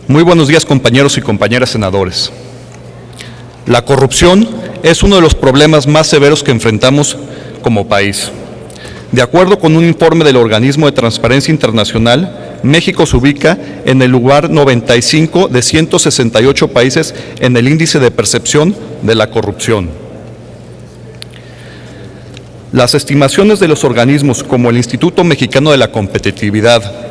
Muy buenos días, compañeros y compañeras senadores. La corrupción es uno de los problemas más severos que enfrentamos como país. De acuerdo con un informe del Organismo de Transparencia Internacional, México se ubica en el lugar 95 de 168 países en el índice de percepción de la corrupción. Las estimaciones de los organismos como el Instituto Mexicano de la Competitividad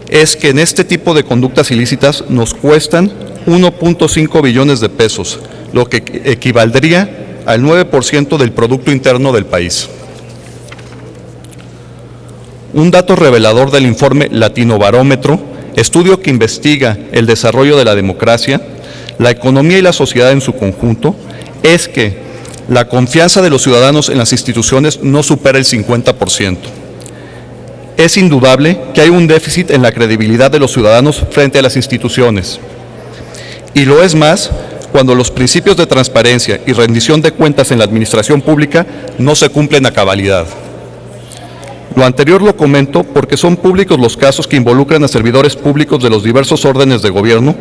es que en este tipo de conductas ilícitas nos cuestan 1.5 billones de pesos, lo que equivaldría al 9% del Producto Interno del país. Un dato revelador del informe Latinobarómetro, estudio que investiga el desarrollo de la democracia, la economía y la sociedad en su conjunto, es que la confianza de los ciudadanos en las instituciones no supera el 50%. Es indudable que hay un déficit en la credibilidad de los ciudadanos frente a las instituciones. Y lo es más cuando los principios de transparencia y rendición de cuentas en la administración pública no se cumplen a cabalidad. Lo anterior lo comento porque son públicos los casos que involucran a servidores públicos de los diversos órdenes de gobierno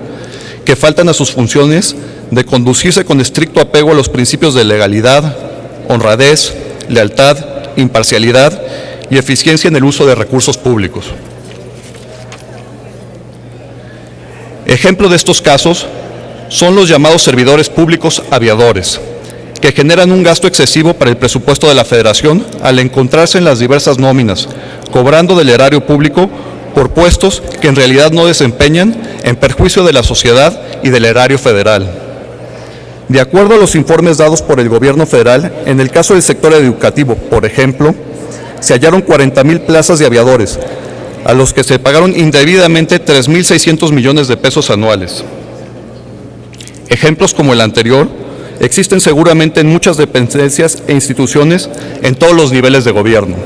que faltan a sus funciones de conducirse con estricto apego a los principios de legalidad, honradez, lealtad, imparcialidad y eficiencia en el uso de recursos públicos. Ejemplo de estos casos son los llamados servidores públicos aviadores, que generan un gasto excesivo para el presupuesto de la Federación al encontrarse en las diversas nóminas, cobrando del erario público por puestos que en realidad no desempeñan en perjuicio de la sociedad y del erario federal. De acuerdo a los informes dados por el Gobierno federal, en el caso del sector educativo, por ejemplo, se hallaron 40,000 plazas de aviadores, a los que se pagaron indebidamente 3,600 millones de pesos anuales. Ejemplos como el anterior existen seguramente en muchas dependencias e instituciones en todos los niveles de gobierno.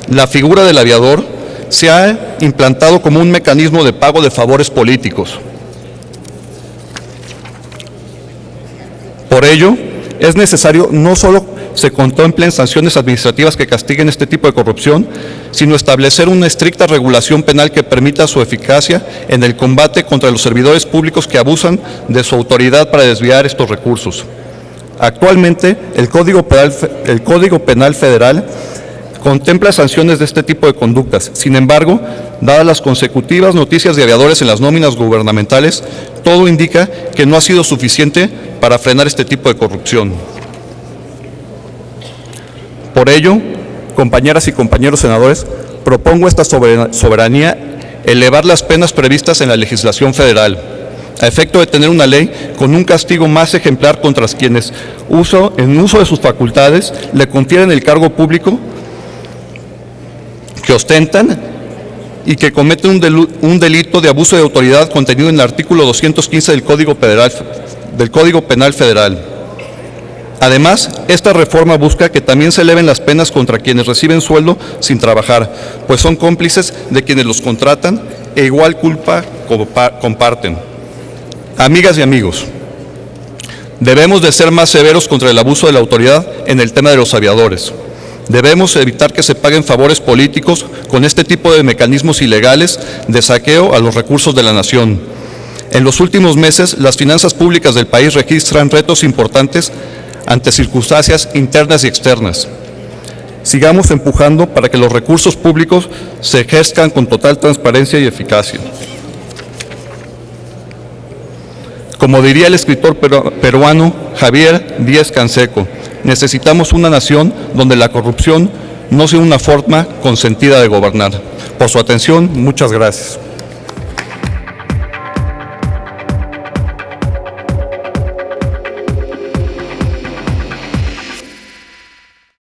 La figura del aviador se ha implantado como un mecanismo de pago de favores políticos. Por ello, es necesario no solo se contemplen sanciones administrativas que castiguen este tipo de corrupción, sino establecer una estricta regulación penal que permita su eficacia en el combate contra los servidores públicos que abusan de su autoridad para desviar estos recursos. Actualmente, el Código Penal Federal contempla sanciones de este tipo de conductas. Sin embargo, dadas las consecutivas noticias de aviadores en las nóminas gubernamentales, todo indica que no ha sido suficiente para frenar este tipo de corrupción. Por ello, compañeras y compañeros senadores, propongo esta soberanía elevar las penas previstas en la legislación federal, a efecto de tener una ley con un castigo más ejemplar contra quienes, en uso de sus facultades, le confieren el cargo público que ostentan y que cometen un delito de abuso de autoridad contenido en el artículo 215 del Código Penal Federal. Además, esta reforma busca que también se eleven las penas contra quienes reciben sueldo sin trabajar, pues son cómplices de quienes los contratan e igual culpa comparten. Amigas y amigos, debemos de ser más severos contra el abuso de la autoridad en el tema de los aviadores. Debemos evitar que se paguen favores políticos con este tipo de mecanismos ilegales de saqueo a los recursos de la nación. En los últimos meses, las finanzas públicas del país registran retos importantes ante circunstancias internas y externas. Sigamos empujando para que los recursos públicos se ejerzan con total transparencia y eficacia. Como diría el escritor peruano Javier Díaz Canseco, necesitamos una nación donde la corrupción no sea una forma consentida de gobernar. Por su atención, muchas gracias.